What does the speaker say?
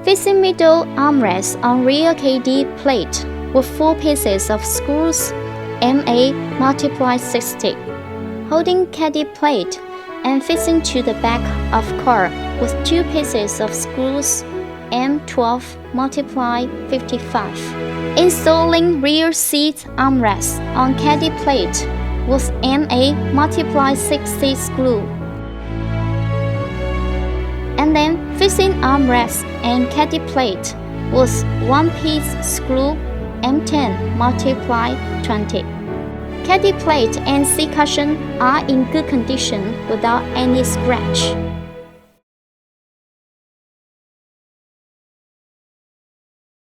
Fixing middle armrest on rear caddy plate with 4 pieces of screws MA × 60. Holding caddy plate and fixing to the back of car with 2 pieces of screws M12 × 55. Installing rear seat armrest on caddy plate with MA × 60 screw. And then fixing armrest and caddy plate with 1-piece screw M10 × 20. Caddy plate and seat cushion are in good condition without any scratch.